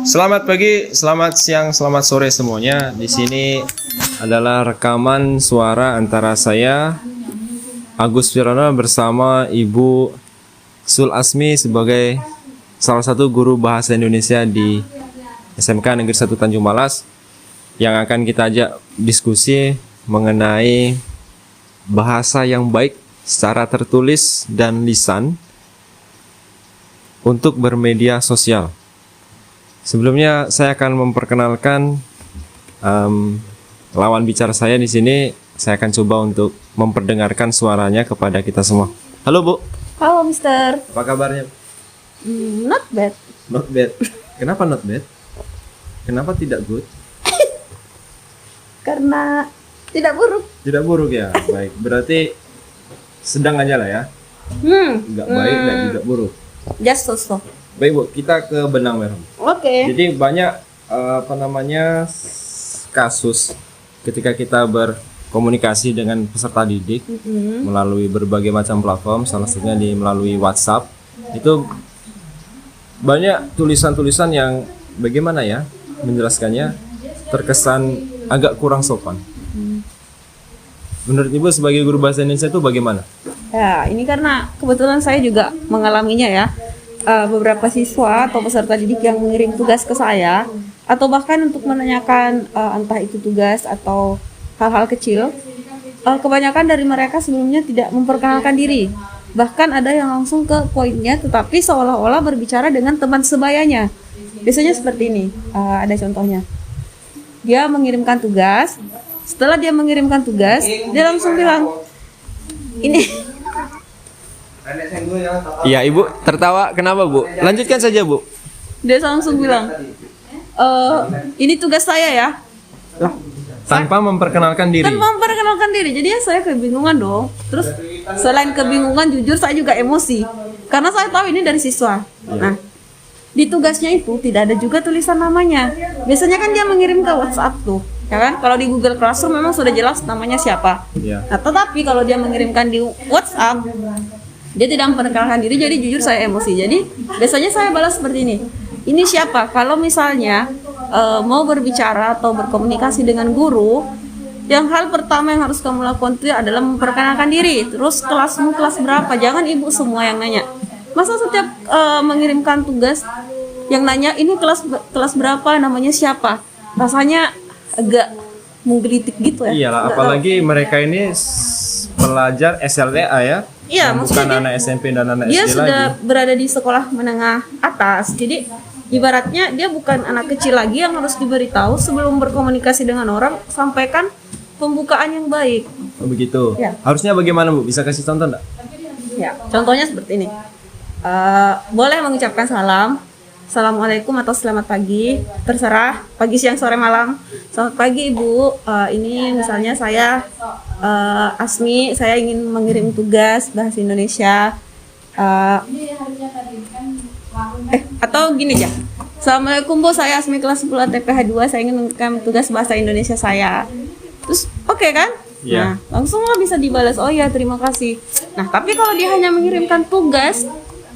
Selamat pagi, selamat siang, selamat sore semuanya. Di sini adalah rekaman suara antara saya, Agus Wirana, bersama Ibu Sul Asmi sebagai salah satu guru bahasa Indonesia di SMK Negeri 1 Tanjung Malas, yang akan kita ajak diskusi mengenai bahasa yang baik secara tertulis dan lisan untuk bermedia sosial. Sebelumnya saya akan memperkenalkan lawan bicara saya di sini. Saya akan coba untuk memperdengarkan suaranya kepada kita semua. Halo Bu. Halo Mister. Apa kabarnya? Not bad. Not bad. Kenapa not bad? Kenapa tidak good? Karena tidak buruk. Tidak buruk ya. Baik. Berarti sedang aja lah ya. Nggak baik dan tidak buruk. Just so. Baik Bu, kita ke benang merah. Oke. Jadi banyak kasus ketika kita berkomunikasi dengan peserta didik melalui berbagai macam platform, salah satunya melalui WhatsApp. Itu banyak tulisan-tulisan yang bagaimana ya menjelaskannya, terkesan agak kurang sopan. Menurut Ibu sebagai guru bahasa Indonesia itu bagaimana? Ya, ini karena kebetulan saya juga mengalaminya ya. Beberapa siswa atau peserta didik yang mengirim tugas ke saya, atau bahkan untuk menanyakan entah itu tugas atau hal-hal kecil, kebanyakan dari mereka sebelumnya tidak memperkenalkan diri. Bahkan ada yang langsung ke poinnya, tetapi seolah-olah berbicara dengan teman sebayanya. Biasanya seperti ini, ada contohnya. Dia mengirimkan tugas, setelah dia mengirimkan tugas, dia langsung bilang, ini Iya Ibu tertawa kenapa Bu? Lanjutkan saja Bu. dia langsung bilang, ini tugas saya ya. Tanpa memperkenalkan diri. Tanpa memperkenalkan diri, jadi saya kebingungan dong. Terus selain kebingungan, jujur saya juga emosi karena saya tahu ini dari siswa. Nah, di tugasnya itu tidak ada juga tulisan namanya. Biasanya kan dia mengirim ke WhatsApp tuh, ya kan? Kalau di Google Classroom memang sudah jelas namanya siapa. Nah, tetapi kalau dia mengirimkan di WhatsApp, dia tidak memperkenalkan diri, jadi jujur saya emosi. Jadi biasanya saya balas seperti ini. Ini siapa? Kalau misalnya mau berbicara atau berkomunikasi dengan guru, yang hal pertama yang harus kamu lakukan itu adalah memperkenalkan diri. Terus kelasmu kelas berapa? Jangan ibu semua yang nanya. Masa setiap mengirimkan tugas yang nanya ini kelas berapa, namanya siapa? Rasanya agak menggelitik gitu ya. Iyalah, apalagi mereka ini pelajar SLTA ya. Iya, bukan anak SMP dan anak dia SD sudah lagi. berada di sekolah menengah atas. Jadi ibaratnya dia bukan anak kecil lagi yang harus diberitahu sebelum berkomunikasi dengan orang, sampaikan pembukaan yang baik. Oh, begitu. Ya. Harusnya bagaimana Bu? Bisa kasih contoh enggak? Ya, contohnya seperti ini. Boleh mengucapkan salam, assalamualaikum atau selamat pagi, terserah, pagi, siang, sore, malam. Selamat pagi Ibu, ini misalnya saya Asmi, saya ingin mengirim tugas bahasa Indonesia. Atau gini aja, assalamualaikum Bu, saya Asmi kelas 10 TPH 2, saya ingin mengirim tugas bahasa Indonesia saya. Terus oke kan? Iya. Nah, langsung lah bisa dibalas, oh ya terima kasih. Nah, tapi kalau dia hanya mengirimkan tugas,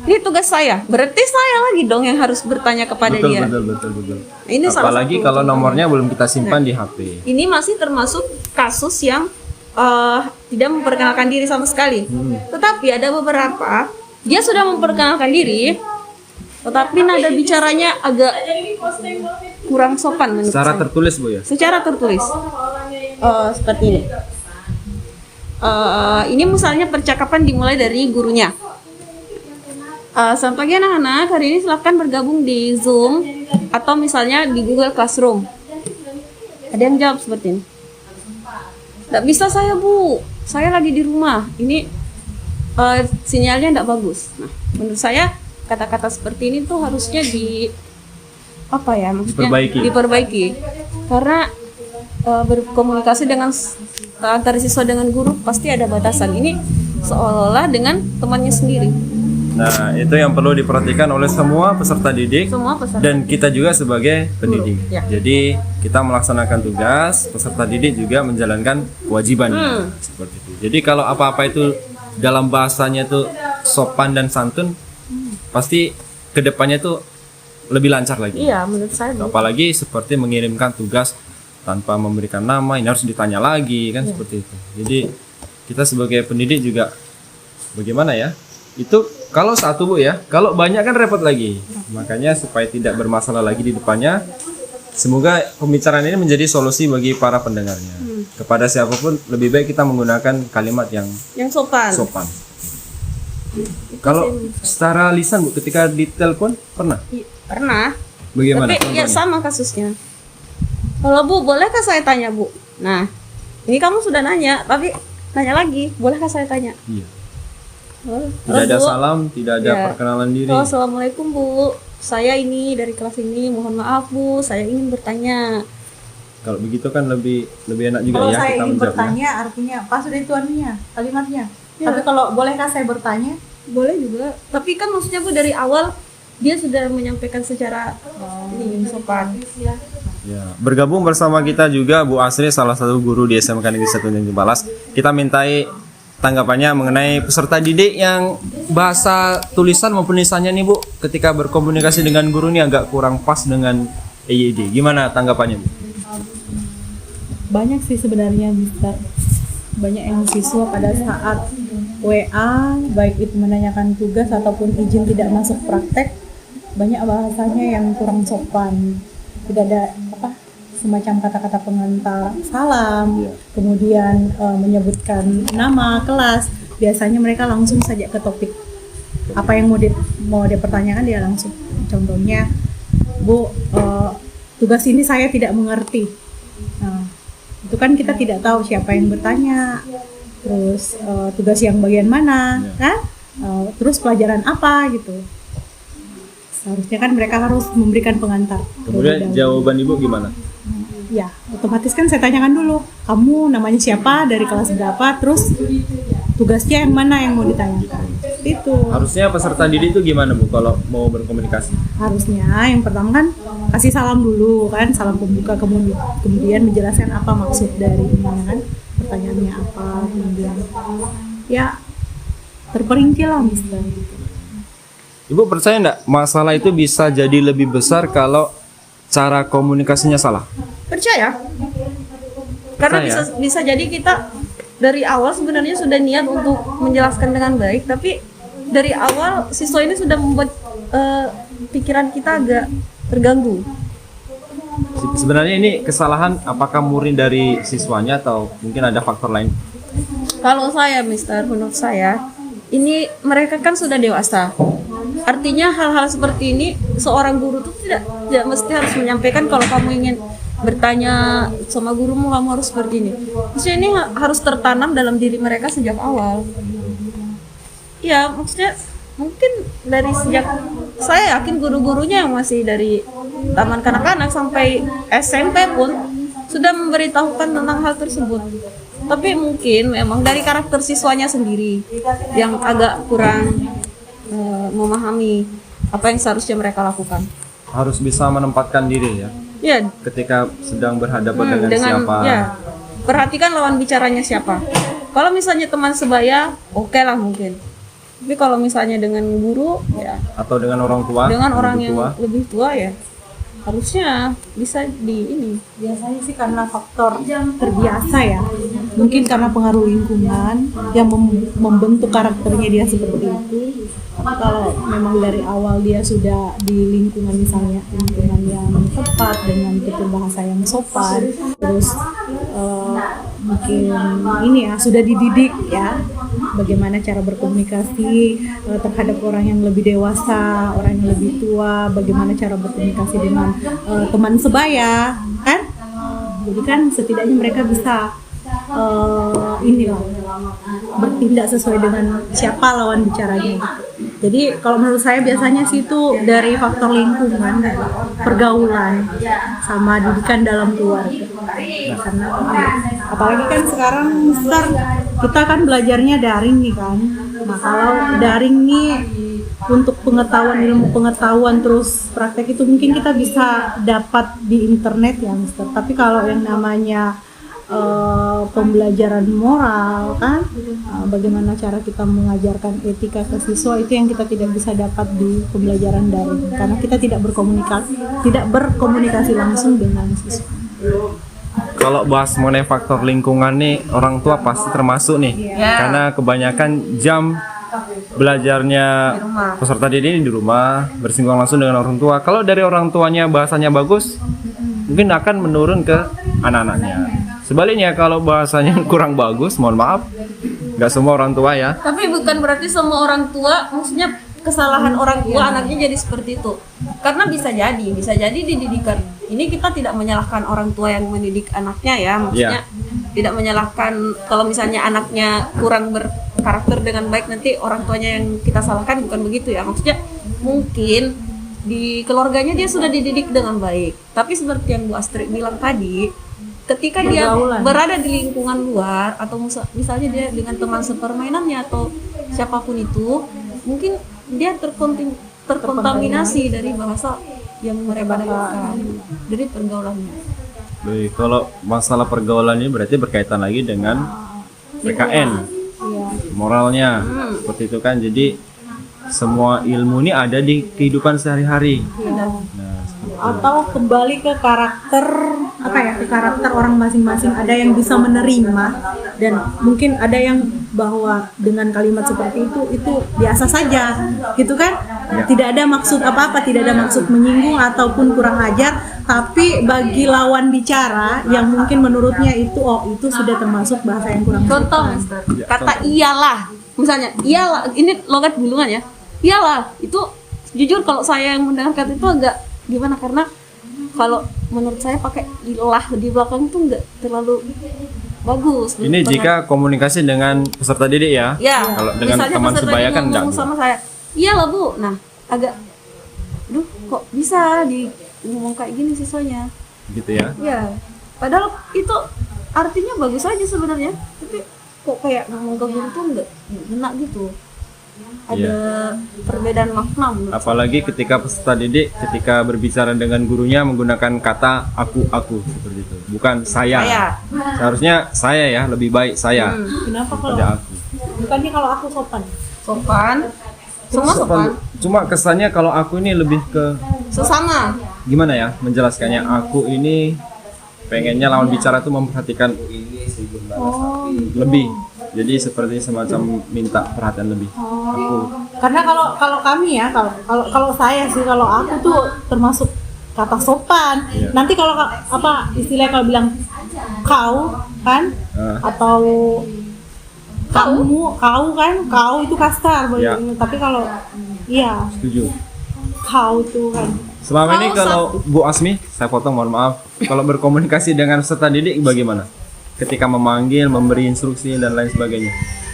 ini tugas saya, berarti saya lagi dong yang harus bertanya kepada dia. Betul. Ini salah Apalagi satu kalau contoh. nomornya belum kita simpan di HP. Ini masih termasuk kasus yang tidak memperkenalkan diri sama sekali. Tetapi ada beberapa dia sudah memperkenalkan diri, tetapi nada bicaranya agak kurang sopan menurut Secara saya. tertulis Bu ya. Secara tertulis, seperti ini. Ini misalnya percakapan dimulai dari gurunya. Selamat pagi anak-anak, hari ini silakan bergabung di Zoom atau misalnya di Google Classroom. Ada yang jawab seperti ini. Nggak bisa saya Bu, saya lagi di rumah. Ini sinyalnya nggak bagus. Nah, menurut saya kata-kata seperti ini tuh harusnya diperbaiki. Karena berkomunikasi dengan antara siswa dengan guru pasti ada batasan. Ini seolah-olah dengan temannya sendiri. Nah, itu yang perlu diperhatikan oleh semua peserta didik dan kita juga sebagai pendidik. Ya. Jadi, kita melaksanakan tugas, peserta didik juga menjalankan kewajibannya. Seperti itu. Jadi, kalau apa-apa itu dalam bahasanya itu sopan dan santun, pasti kedepannya itu lebih lancar lagi. Iya, menurut saya Bu. Apalagi seperti mengirimkan tugas tanpa memberikan nama, ini harus ditanya lagi kan seperti itu. Jadi kita sebagai pendidik juga bagaimana ya? Itu kalau satu Bu ya, kalau banyak kan repot lagi. Makanya supaya tidak bermasalah lagi di depannya, semoga pembicaraan ini menjadi solusi bagi para pendengarnya. Kepada siapapun lebih baik kita menggunakan kalimat yang sopan. sopan. Kalau secara lisan Bu, ketika ditelepon pernah? Pernah. Bagaimana? Tapi ya sama kasusnya. Kalau Bu, bolehkah saya tanya Bu? Nah, ini kamu sudah nanya, tapi nanya lagi, bolehkah saya tanya? Iya. Oh, Tidak ada Bu, salam, tidak ada Ya. perkenalan diri. oh, Assalamualaikum Bu, saya ini dari kelas ini, mohon maaf Bu, saya ingin bertanya. Kalau begitu kan lebih enak juga Kalau ya saya kita ingin menjawabnya. bertanya, artinya apa sudah itu artinya kalimatnya. Ya. Tapi kalau bolehkah saya bertanya? Boleh juga, tapi kan maksudnya Bu dari awal dia sudah menyampaikan secara ini sopan. Ya, bergabung bersama kita juga Bu Asri, salah satu guru di SMK Negeri 1 Tanjung Balas. Kita mintai tanggapannya mengenai peserta didik yang bahasa tulisan maupun lisannya nih Bu, ketika berkomunikasi dengan guru ini agak kurang pas dengan EYD. Gimana tanggapannya Bu? Banyak sih sebenarnya Mister. Banyak yang siswa pada saat WA, baik itu menanyakan tugas ataupun izin tidak masuk praktek, banyak bahasanya yang kurang sopan. Tidak ada semacam kata-kata pengantar salam, kemudian menyebutkan nama kelas. Biasanya mereka langsung saja ke topik. Apa yang mau dipertanyakan dia langsung. Contohnya, Bu, tugas ini saya tidak mengerti. Nah, itu kan kita tidak tahu siapa yang bertanya, terus tugas yang bagian mana, kan? Terus pelajaran apa gitu. Seharusnya kan mereka harus memberikan pengantar. Kemudian jawaban Ibu gimana? Ya, otomatis kan saya tanyakan dulu, kamu namanya siapa, dari kelas berapa, terus tugasnya yang mana yang mau ditanyakan. Itu. Harusnya peserta didik itu gimana Bu kalau mau berkomunikasi? Harusnya yang pertama kan kasih salam dulu kan, salam pembuka, kemudian menjelaskan apa maksud dari ini kan, pertanyaannya apa, kemudian ya terperinci lah Mister. Ibu percaya enggak masalah itu bisa jadi lebih besar kalau cara komunikasinya salah? Percaya? Karena Percaya? bisa jadi kita dari awal sebenarnya sudah niat untuk menjelaskan dengan baik, tapi dari awal siswa ini sudah membuat pikiran kita agak terganggu. Sebenarnya ini kesalahan apakah murni dari siswanya atau mungkin ada faktor lain? Kalau saya, Mister, menurut saya, ini mereka kan sudah dewasa. Artinya hal-hal seperti ini seorang guru tuh tidak mesti harus menyampaikan kalau kamu ingin bertanya sama gurumu kamu harus seperti ini. Maksudnya ini harus tertanam dalam diri mereka sejak awal. Ya, maksudnya mungkin dari sejak saya yakin guru-gurunya yang masih dari taman kanak-kanak sampai SMP pun sudah memberitahukan tentang hal tersebut. Tapi mungkin memang dari karakter siswanya sendiri yang agak kurang memahami apa yang seharusnya mereka lakukan. Harus bisa menempatkan diri ya. Ya, Ketika sedang berhadapan dengan siapa. ya, perhatikan lawan bicaranya siapa. Kalau misalnya teman sebaya, oke lah mungkin. Tapi kalau misalnya dengan guru, ya Atau dengan orang tua. dengan orang lebih yang tua. lebih tua ya harusnya bisa di ini. Biasanya sih karena faktor terbiasa ya, mungkin karena pengaruh lingkungan yang membentuk karakternya dia seperti itu. Tapi kalau memang dari awal dia sudah di lingkungan, misalnya lingkungan yang tepat dengan tutur bahasa yang sopan, terus mungkin ini ya sudah dididik ya bagaimana cara berkomunikasi terhadap orang yang lebih dewasa, orang yang lebih tua, bagaimana cara berkomunikasi dengan teman sebaya kan. Jadi kan setidaknya mereka bisa inilah bertindak sesuai dengan siapa lawan bicaranya gitu. Jadi kalau menurut saya biasanya sih itu dari faktor lingkungan, pergaulan, sama didikan dalam keluarga. Karena apalagi kan sekarang Mister, kita kan belajarnya daring nih kan. Nah kalau daring nih untuk pengetahuan, ilmu pengetahuan terus praktek itu mungkin kita bisa dapat di internet ya Mister. Tapi kalau yang namanya pembelajaran moral kan, bagaimana cara kita mengajarkan etika ke siswa, itu yang kita tidak bisa dapat di pembelajaran daring karena kita tidak berkomunikasi langsung dengan siswa. Kalau bahas mengenai faktor lingkungan nih, orang tua pasti termasuk nih, karena kebanyakan jam belajarnya peserta didik ini di rumah, bersinggungan langsung dengan orang tua. Kalau dari orang tuanya bahasanya bagus, mungkin akan menurun ke anak-anaknya. Sebaliknya kalau bahasanya kurang bagus, mohon maaf, nggak semua orang tua ya. Tapi bukan berarti semua orang tua, maksudnya kesalahan orang tua anaknya jadi seperti itu. Karena bisa jadi di didikan ini kita tidak menyalahkan orang tua yang mendidik anaknya ya, maksudnya tidak menyalahkan kalau misalnya anaknya kurang berkarakter dengan baik, nanti orang tuanya yang kita salahkan, bukan begitu ya. Maksudnya mungkin di keluarganya dia sudah dididik dengan baik, tapi seperti yang Bu Astrid bilang tadi, ketika dia berada di lingkungan luar atau misalnya dia dengan teman sepermainannya atau siapapun itu, mungkin dia terkontaminasi dari bahasa yang mereka dapatkan dari pergaulannya. Baik, kalau masalah pergaulan ini berarti berkaitan lagi dengan PKN, moralnya, seperti itu kan. Jadi semua ilmu ini ada di kehidupan sehari-hari. Nah, Atau kembali ke karakter ke karakter orang masing-masing. Ada yang bisa menerima dan mungkin ada yang bahwa dengan kalimat seperti itu biasa saja gitu kan, tidak ada maksud apa-apa, tidak ada maksud menyinggung ataupun kurang ajar, tapi bagi lawan bicara yang mungkin menurutnya itu sudah termasuk bahasa yang kurang Contoh, sopan. Mister, kata iyalah, misalnya iyalah, ini logat Bulungan ya, iyalah, itu jujur kalau saya yang mendengarkan itu agak gimana, karena kalau menurut saya pakai ilah di belakang itu enggak terlalu bagus. ini jika komunikasi dengan peserta didik ya. ya, Kalau dengan misalnya teman peserta sebaya didik kan enggak. ngomong sama saya, iyalah Bu, nah agak, kok bisa di ngomong kayak gini siswanya, Gitu ya. ya, padahal itu artinya bagus aja sebenarnya, tapi kok kayak ngomong ke guru tuh enggak enak gitu, ada perbedaan makna menurut saya. Apalagi ketika peserta didik ketika berbicara dengan gurunya menggunakan kata aku seperti itu, bukan saya. Seharusnya saya ya, lebih baik saya Kenapa kalau pada aku. bukannya kalau aku sopan? Sopan, semua sopan, Cuma kesannya kalau aku ini lebih ke sesama. gimana ya menjelaskannya, aku ini pengennya lawan bicara tuh memperhatikan lebih, jadi seperti semacam minta perhatian lebih. Aku Karena kalau kami ya, kalau saya sih, kalau aku tuh termasuk kata sopan. Nanti kalau istilahnya kalau bilang kau kan, atau kamu, kau kan, kau itu kasar. Tapi kalau setuju. kau tuh kan. Selama ini kalau Bu Asmi, saya potong, mohon maaf, kalau berkomunikasi dengan peserta didik bagaimana? Ketika memanggil, memberi instruksi dan lain sebagainya.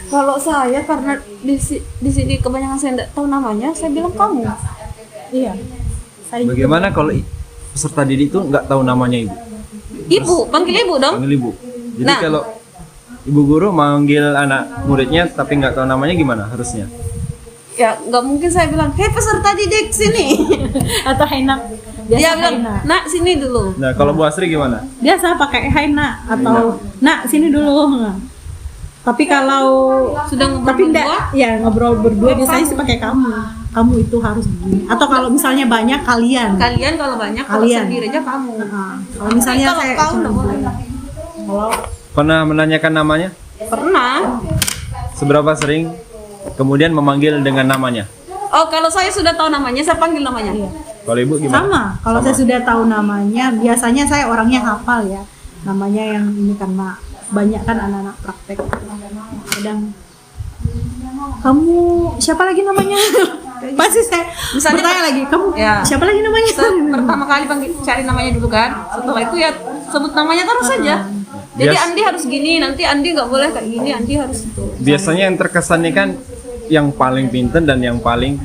Kalau saya karena di sini kebanyakan saya tidak tahu namanya, saya bilang kamu. Iya. Saya Bagaimana kalau peserta didik itu nggak tahu namanya ibu? Ibu, panggil ibu dong. Panggil ibu. Jadi Nah. kalau ibu guru manggil anak muridnya tapi nggak tahu namanya gimana harusnya? Ya nggak mungkin saya bilang, hei peserta didik sini. atau enak. Dia bilang, nak sini dulu. Nah, kalau Bu Asri gimana? Biasa pakai hai nak atau nak sini dulu. Nah. Tapi kalau Sudah ngobrol tapi enggak, berdua? ya ngobrol berdua biasanya sih pakai kamu. Kamu itu harus begini. Atau kalau misalnya banyak kalian. Kalian kalau banyak, kalau Kalian. sendiri aja kamu. Nah, kalau misalnya Kalau saya kau nggak boleh. kalau Pernah menanyakan namanya? Pernah. Seberapa sering kemudian memanggil dengan namanya? Oh, kalau saya sudah tahu namanya, saya panggil namanya. Kalau ibu gimana? sama, kalau saya sudah tahu namanya, biasanya saya orangnya hafal ya. Namanya yang ini karena banyak kan anak-anak praktek. Kadang kamu siapa lagi namanya? Pasti saya Misalnya bertanya lagi, kamu ya. siapa lagi namanya? Pertama kali cari namanya dulu kan. Setelah itu ya sebut namanya terus saja. Jadi Bias- Andi harus gini, nanti Andi nggak boleh kayak gini, Andi harus itu. Biasanya yang terkesan ini kan yang paling pintar dan yang paling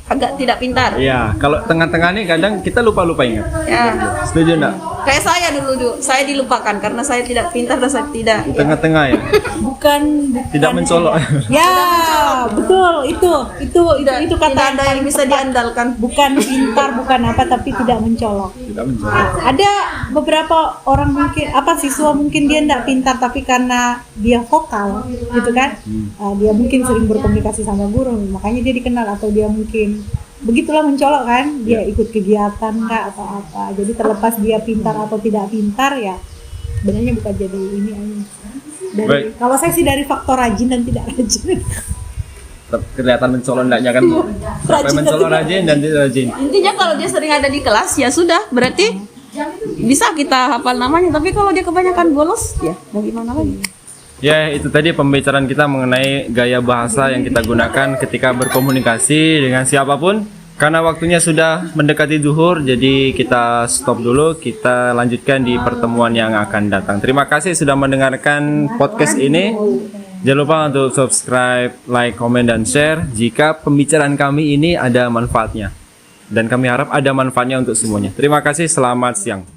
Agak tidak pintar. ya, kalau tengah-tengah ini kadang kita lupa ingat. Ya. Setuju enggak? Kayak saya dulu, saya dilupakan karena saya tidak pintar dan saya tidak. Tengah-tengah ya. bukan Tidak mencolok. ya betul itu kata Tidak ada yang bisa diandalkan. bukan pintar bukan apa tapi tidak mencolok. Tidak mencolok. Ada beberapa orang mungkin siswa mungkin dia tidak pintar tapi karena dia vokal gitu kan. Dia mungkin sering berkomunikasi sama guru makanya dia dikenal, atau dia mungkin begitulah mencolok kan, dia ikut kegiatan kah atau apa. Jadi terlepas dia pintar atau tidak pintar ya sebenarnya bukan jadi ini aja. Baik. Kalau saya sih dari faktor rajin dan tidak rajin. Kelihatan mencolok enggaknya kan? Sampai mencolok rajin dan tidak rajin. Intinya kalau dia sering ada di kelas ya sudah, berarti bisa kita hafal namanya. Tapi kalau dia kebanyakan bolos ya mau gimana lagi? Ya, itu tadi pembicaraan kita mengenai gaya bahasa yang kita gunakan ketika berkomunikasi dengan siapapun. Karena waktunya sudah mendekati zuhur, jadi kita stop dulu. Kita lanjutkan di pertemuan yang akan datang. Terima kasih sudah mendengarkan podcast ini. Jangan lupa untuk subscribe, like, komen, dan share jika pembicaraan kami ini ada manfaatnya. Dan kami harap ada manfaatnya untuk semuanya. Terima kasih, selamat siang.